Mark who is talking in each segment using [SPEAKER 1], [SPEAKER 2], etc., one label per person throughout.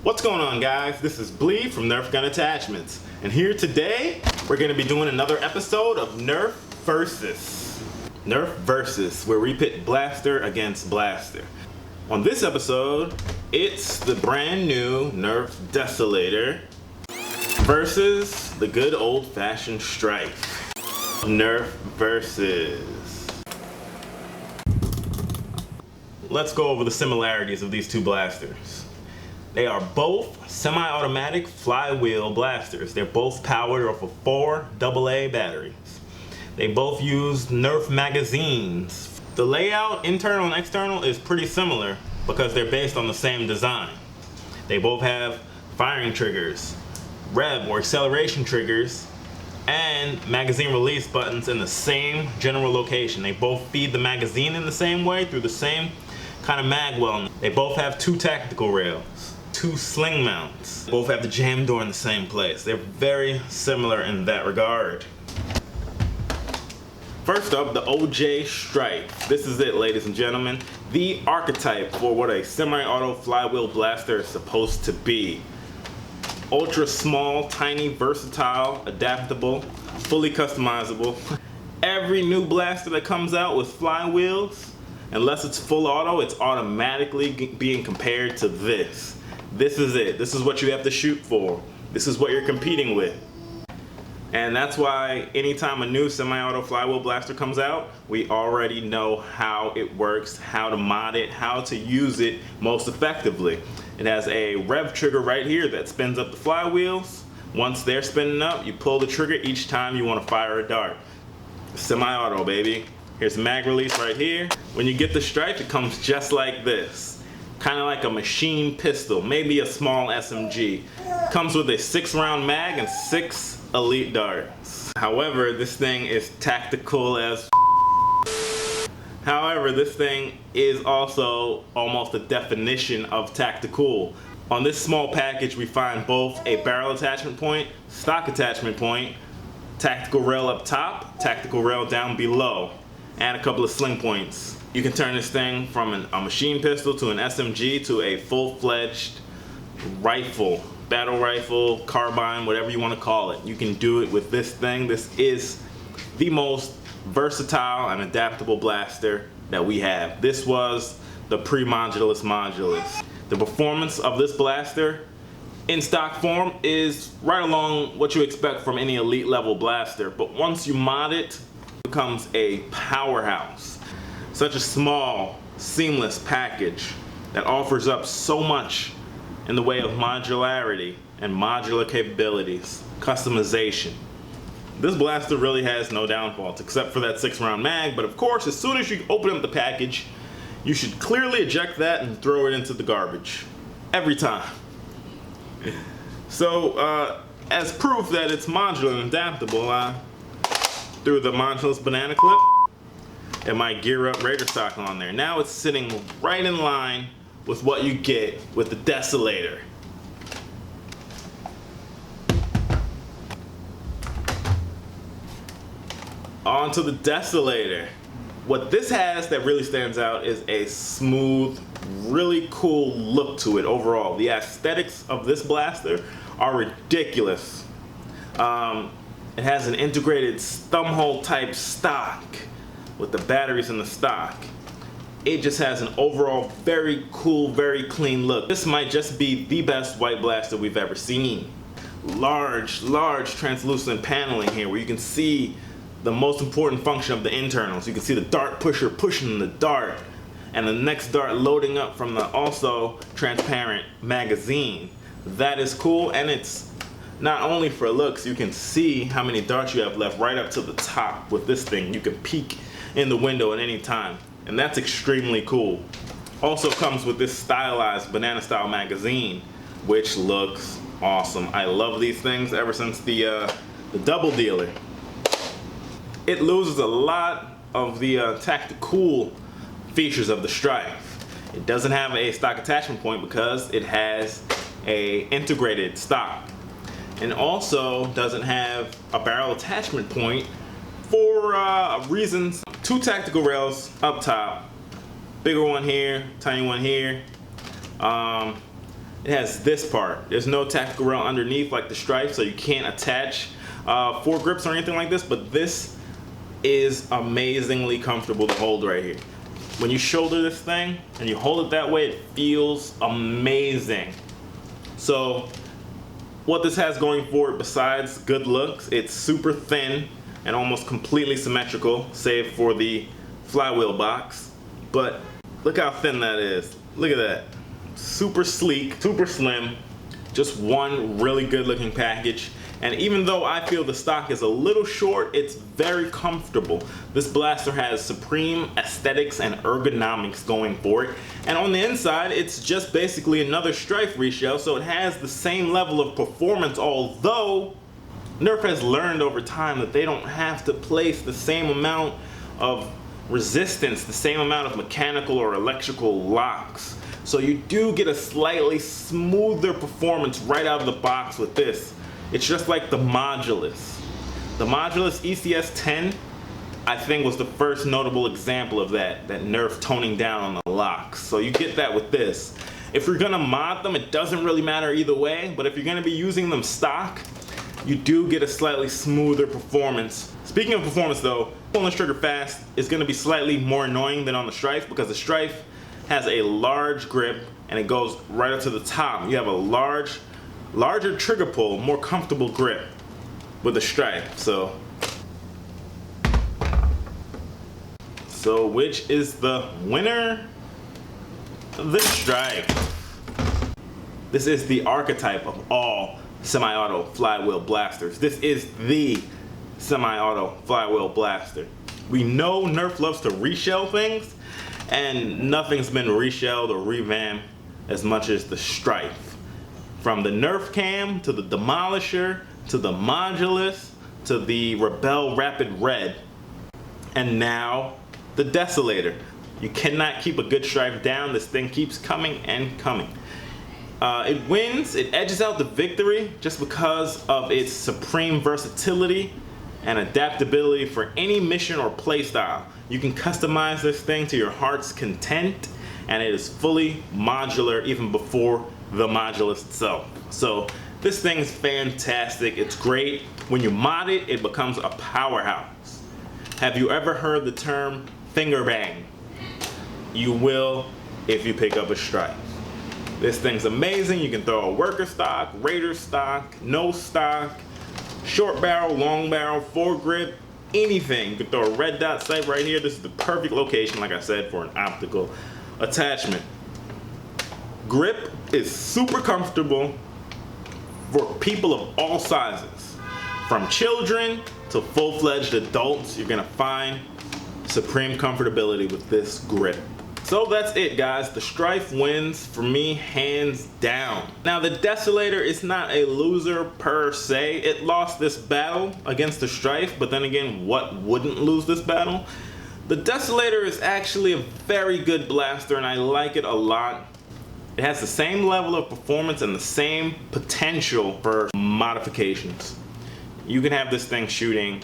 [SPEAKER 1] What's going on, guys? This is Blee from Nerf Gun Attachments, and here today we're going to be doing another episode of Nerf Versus. Nerf Versus, where we pit blaster against blaster. On this episode, it's the brand new Nerf Desolator versus the good old-fashioned Stryfe. Nerf Versus. Let's go over the similarities of these two blasters. They are both semi-automatic flywheel blasters. They're both powered off of 4 AA batteries. They both use Nerf magazines. The layout, internal and external, is pretty similar because they're based on the same design. They both have firing triggers, rev or acceleration triggers, and magazine release buttons in the same general location. They both feed the magazine in the same way through the same kind of mag well. They both have 2 tactical rails, 2 sling mounts. Both have the jam door in the same place. They're very similar in that regard. First up, the OJ Stryfe. This is it, ladies and gentlemen. The archetype for what a semi-auto flywheel blaster is supposed to be. Ultra small, tiny, versatile, adaptable, fully customizable. Every new blaster that comes out with flywheels, unless it's full auto, it's automatically being compared to this. This is it. This is what you have to shoot for. This is what you're competing with. And that's why anytime a new semi-auto flywheel blaster comes out, we already know how it works, how to mod it, how to use it most effectively. It has a rev trigger right here that spins up the flywheels. Once they're spinning up, you pull the trigger each time you want to fire a dart. Semi-auto, baby. Here's the mag release right here. When you get the Stryfe, it comes just like this. Kind of like a machine pistol, maybe a small SMG. Comes with a 6-round mag and 6 elite darts. However, this thing is tactical as However, this thing is also almost a definition of tactical. On this small package, we find both a barrel attachment point, stock attachment point, tactical rail up top, tactical rail down below, and a couple of sling points. You can turn this thing from a machine pistol to an SMG to a full-fledged rifle, battle rifle, carbine, whatever you want to call it. You can do it with this thing. This is the most versatile and adaptable blaster that we have. This was the pre-modulus modulus. The performance of this blaster in stock form is right along what you expect from any elite level blaster, but once you mod it, it becomes a powerhouse. Such a small, seamless package that offers up so much in the way of modularity and modular capabilities, customization. This blaster really has no downfalls except for that 6-round mag, but of course, as soon as you open up the package, you should clearly eject that and throw it into the garbage. Every time. So, as proof that it's modular and adaptable, threw the modulus banana clip and my Gear Up Raider stock on there. Now it's sitting right in line with what you get with the Desolator. On to the Desolator. What this has that really stands out is a smooth, really cool look to it overall. The aesthetics of this blaster are ridiculous. It has an integrated thumbhole type stock with the batteries in the stock. It just has an overall very cool, very clean look. This might just be the best white blaster we've ever seen. Large translucent paneling here where you can see the most important function of the internals. You can see the dart pusher pushing the dart and the next dart loading up from the also transparent magazine. That is cool, and it's not only for looks. You can see how many darts you have left right up to the top with this thing. You can peek in the window at any time, and that's extremely cool. Also comes with this stylized banana style magazine, which looks awesome. I love these things ever since the double dealer. It loses a lot of the tactical features of the Stryfe. It doesn't have a stock attachment point because it has a integrated stock, and also doesn't have a barrel attachment point for reasons. 2 tactical rails up top, bigger one here, tiny one here. it has this part. There's no tactical rail underneath like the Stryfe, so you can't attach foregrips or anything like this, but this is amazingly comfortable to hold right here. When you shoulder this thing and you hold it that way, it feels amazing. So what this has going for it besides good looks, it's super thin and almost completely symmetrical, save for the flywheel box. But look how thin that is. Look at that. Super sleek, super slim, just one really good looking package. And even though I feel the stock is a little short, it's very comfortable. This blaster has supreme aesthetics and ergonomics going for it. And on the inside, it's just basically another Stryfe reshell, so it has the same level of performance, although Nerf has learned over time that they don't have to place the same amount of resistance, the same amount of mechanical or electrical locks. So you do get a slightly smoother performance right out of the box with this. It's just like the Modulus. The Modulus ECS 10, I think, was the first notable example of that Nerf toning down on the locks. So you get that with this. If you're gonna mod them, it doesn't really matter either way, but if you're gonna be using them stock, you do get a slightly smoother performance. Speaking of performance though, pulling this trigger fast is gonna be slightly more annoying than on the Stryfe, because the Stryfe has a large grip and it goes right up to the top. You have a larger trigger pull, more comfortable grip with the Stryfe. So which is the winner? The Stryfe. This is the archetype of all semi-auto flywheel blasters. This is the semi-auto flywheel blaster. We know Nerf loves to reshell things, and nothing's been reshelled or revamped as much as the Stryfe. From the Nerf Cam, to the Demolisher, to the Modulus, to the Rebel Rapid Red, and now the Desolator. You cannot keep a good Stryfe down. This thing keeps coming and coming. It wins, it edges out the victory just because of its supreme versatility and adaptability for any mission or playstyle. You can customize this thing to your heart's content, and it is fully modular even before the Modulus itself. So this thing is fantastic. It's great. When you mod it, it becomes a powerhouse. Have you ever heard the term finger bang? You will if you pick up a Stryfe. This thing's amazing. You can throw a worker stock, raider stock, no stock, short barrel, long barrel, foregrip, anything. You can throw a red dot sight right here. This is the perfect location, like I said, for an optical attachment. Grip is super comfortable for people of all sizes. From children to full-fledged adults, you're gonna find supreme comfortability with this grip. So that's it, guys. The Stryfe wins for me, hands down. Now the Desolator is not a loser per se. It lost this battle against the Stryfe, but then again, what wouldn't lose this battle? The Desolator is actually a very good blaster and I like it a lot. It has the same level of performance and the same potential for modifications. You can have this thing shooting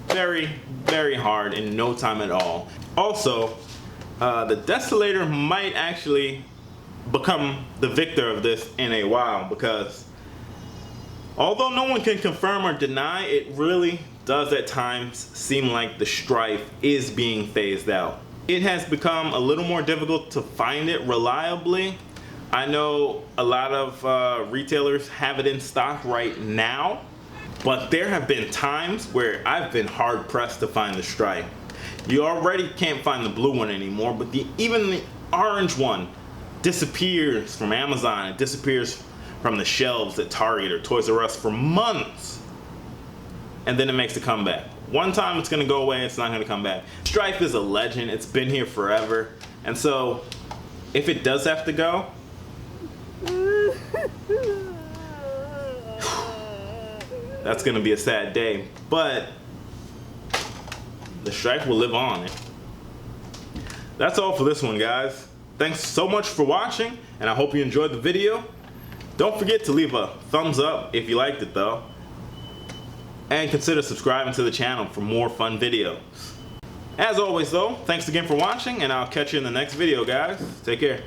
[SPEAKER 1] very, very hard in no time at all. Also, the Desolator might actually become the victor of this in a while, because although no one can confirm or deny, it really does at times seem like the Stryfe is being phased out. It has become a little more difficult to find it reliably. I know a lot of retailers have it in stock right now, but there have been times where I've been hard pressed to find the Stryfe. You already can't find the blue one anymore, but even the orange one disappears from Amazon. It disappears from the shelves at Target or Toys R Us for months, and then it makes a comeback. One time it's gonna go away, it's not gonna come back. Stryfe is a legend, it's been here forever, and so if it does have to go, that's gonna be a sad day, but the Stryfe will live on. That's all for this one, guys. Thanks so much for watching, and I hope you enjoyed the video. Don't forget to leave a thumbs up if you liked it though, and consider subscribing to the channel for more fun videos. As always though, thanks again for watching, and I'll catch you in the next video, guys. Take care.